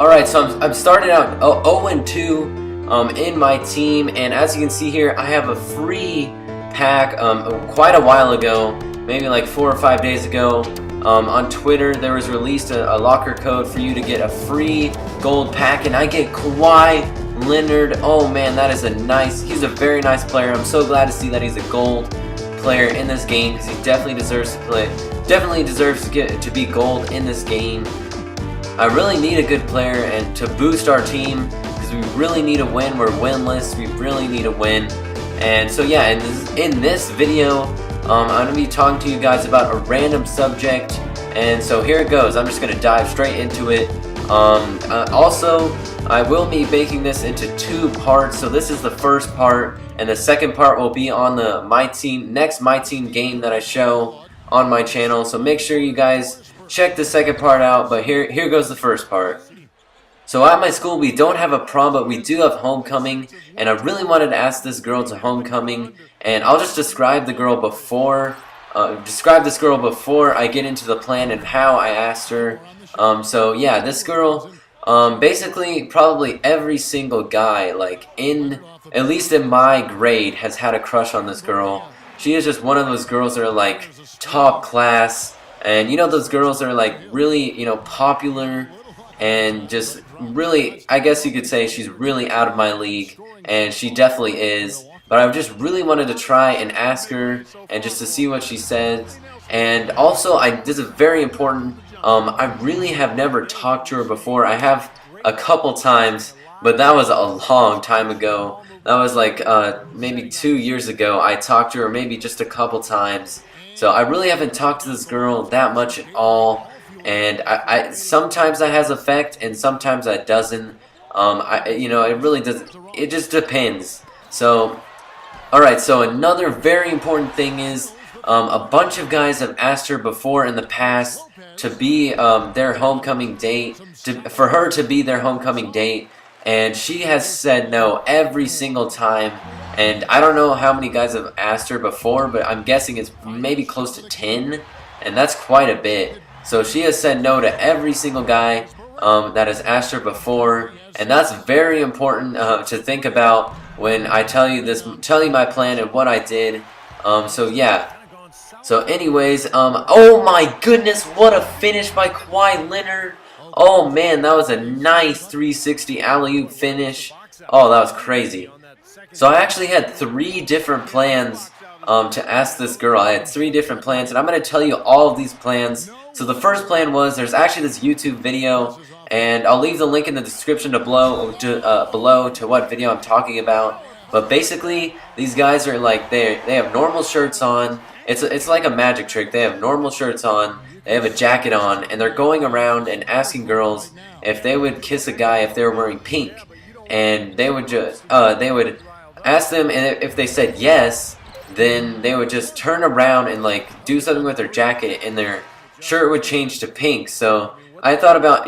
Alright, so I'm starting out 0-2 in my team, and as you can see here, I have a free pack quite a while ago, maybe like 4 or 5 days ago. On Twitter, there was released a locker code for you to get a free gold pack, and I get Kawhi Leonard. Oh man, that is he's a very nice player. I'm so glad to see that he's a gold player in this game, because he definitely deserves to get to be gold in this game. I really need a good player and to boost our team, because we really need a win. We're winless. We really need a win. And so yeah, in this video, I'm going to be talking to you guys about a random subject. And so here it goes. I'm just going to dive straight into it. Also, I will be making this into 2 parts. So this is the first part, and the second part will be on the next My Team game that I show on my channel. So make sure you guys check the second part out, but here goes the first part. So at my school, we don't have a prom, but we do have homecoming, and I really wanted to ask this girl to homecoming, and I'll just describe this girl before I get into the plan and how I asked her. So yeah, this girl, basically probably every single guy, like at least in my grade, has had a crush on this girl. She is just one of those girls that are like top class. And you know, those girls are like really, popular, and just really, I guess you could say she's really out of my league, and she definitely is. But I just really wanted to try and ask her, and just to see what she says. And also, this is very important, I really have never talked to her before. I have a couple times, but that was a long time ago. That was like maybe 2 years ago. I talked to her maybe just a couple times. So I really haven't talked to this girl that much at all, and I sometimes that has effect, and sometimes that doesn't. It really doesn't. It just depends. So, all right. So another very important thing is a bunch of guys have asked her before in the past to be their homecoming date, for her to be their homecoming date, and she has said no every single time. And I don't know how many guys have asked her before, but I'm guessing it's maybe close to 10, and that's quite a bit. So she has said no to every single guy that has asked her before, and that's very important to think about when I tell you my plan and what I did. So yeah. So anyways, oh my goodness, what a finish by Kawhi Leonard. Oh man, that was a nice 360 alley-oop finish. Oh, that was crazy. So I actually had 3 different plans to ask this girl. I had 3 different plans, and I'm going to tell you all of these plans. So the first plan was, there's actually this YouTube video, and I'll leave the link in the description below to what video I'm talking about. But basically, these guys are like, they have normal shirts on. It's like a magic trick. They have normal shirts on, they have a jacket on, and they're going around and asking girls if they would kiss a guy if they were wearing pink. And they would ask them, and if they said yes, then they would just turn around and like do something with their jacket, and their shirt would change to pink. So I thought about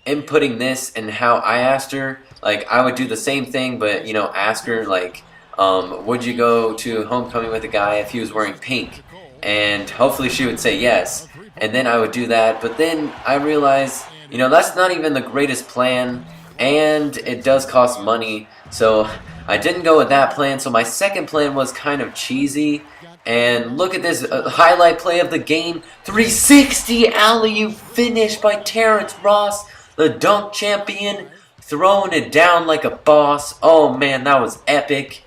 inputting this and how I asked her. Like, I would do the same thing, but ask her like, would you go to homecoming with a guy if he was wearing pink? And hopefully she would say yes, and then I would do that. But then I realized, that's not even the greatest plan, and it does cost money. So I didn't go with that plan. So my second plan was kind of cheesy. And look at this highlight play of the game. 360 alley-oop finish by Terrence Ross, the dunk champion, throwing it down like a boss. Oh man, that was epic.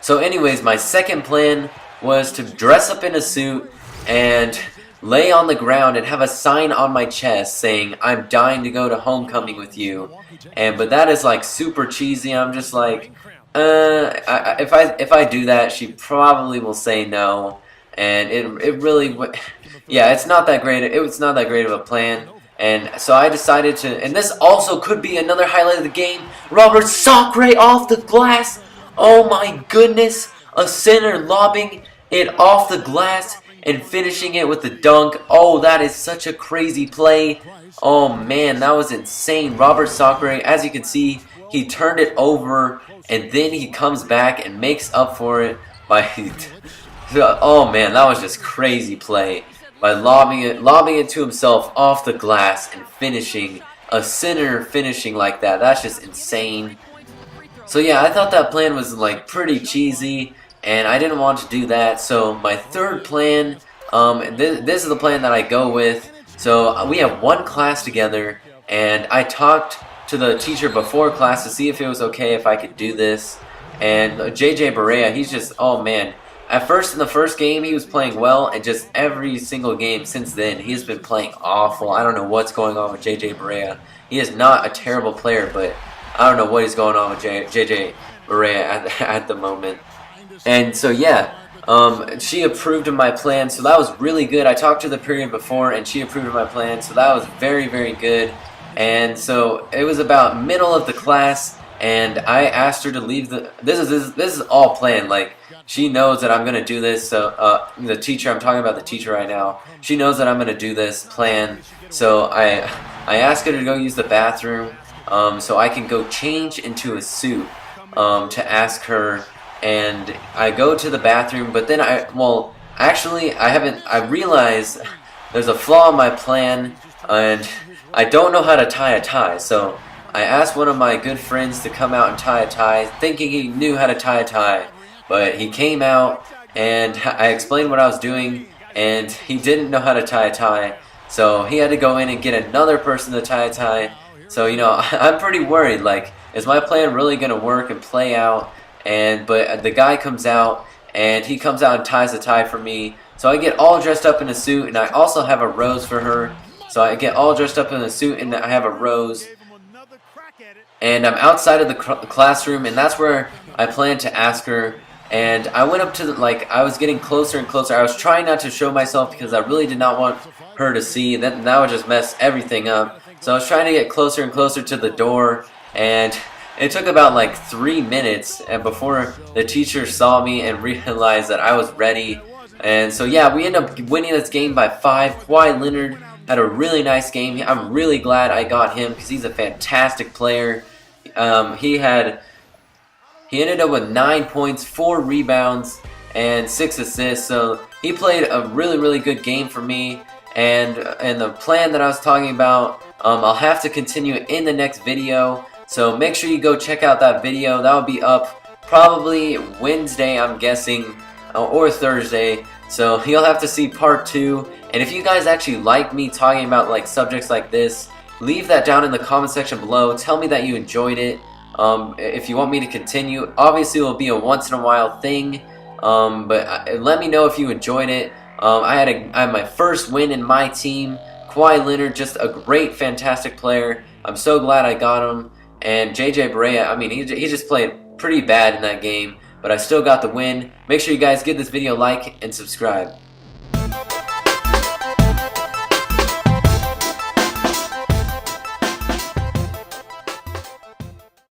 So anyways, my second plan was to dress up in a suit and lay on the ground and have a sign on my chest saying, "I'm dying to go to homecoming with you." But that is like super cheesy. I'm just like, if I do that, she probably will say no, and it really it's not that great. It was not that great of a plan, and so I decided to. And this also could be another highlight of the game. Robert Sacre off the glass. Oh my goodness, a center lobbing it off the glass and finishing it with the dunk. Oh, that is such a crazy play. Oh man, that was insane. Robert Sacre, as you can see, he turned it over, and then he comes back and makes up for it by oh man, that was just crazy play by lobbing it to himself off the glass and finishing a center finishing like that. That's just insane. So yeah, I thought that plan was like pretty cheesy, and I didn't want to do that. So my third plan, this is the plan that I go with. So we have one class together, and I talked to the teacher before class to see if it was okay if I could do this. And JJ Barea, he's just, oh man. At first, in the first game, he was playing well, and just every single game since then, he's been playing awful. I don't know what's going on with JJ Barea. He is not a terrible player, but I don't know what is going on with JJ Barea at the moment. And so yeah, she approved of my plan, so that was really good. I talked to the period before, and she approved of my plan, so that was very, very good. And so it was about middle of the class, and I asked her to leave the. This is all planned. Like, she knows that I'm gonna do this. So the teacher, I'm talking about the teacher right now. She knows that I'm gonna do this plan. So I asked her to go use the bathroom, so I can go change into a suit, to ask her. And I go to the bathroom, but then I realize there's a flaw in my plan, and I don't know how to tie a tie. So I asked one of my good friends to come out and tie a tie, thinking he knew how to tie a tie. But he came out, and I explained what I was doing, and he didn't know how to tie a tie. So he had to go in and get another person to tie a tie. So, you know, I'm pretty worried, like, is my plan really going to work and play out? But the guy comes out, and he comes out and ties a tie for me. So I get all dressed up in a suit, and I also have a rose for her. So I get all dressed up in a suit, and I have a rose. And I'm outside of the classroom, and that's where I plan to ask her. And I went up to I was getting closer and closer. I was trying not to show myself because I really did not want her to see. That would just mess everything up. So I was trying to get closer and closer to the door, and it took about like 3 minutes and before the teacher saw me and realized that I was ready. And so yeah, we ended up winning this game by 5. Kawhi Leonard had a really nice game. I'm really glad I got him because he's a fantastic player. He ended up with 9 points, 4 rebounds, and 6 assists. So he played a really, really good game for me. And the plan that I was talking about, I'll have to continue in the next video. So make sure you go check out that video. That will be up probably Wednesday, I'm guessing, or Thursday. So you'll have to see part 2. And if you guys actually like me talking about like subjects like this, leave that down in the comment section below. Tell me that you enjoyed it. If you want me to continue, obviously it will be a once in a while thing. But let me know if you enjoyed it. I had my first win in my team. Kawhi Leonard, just a great, fantastic player. I'm so glad I got him. And JJ Barea, I mean, he just played pretty bad in that game, but I still got the win. Make sure you guys give this video a like and subscribe.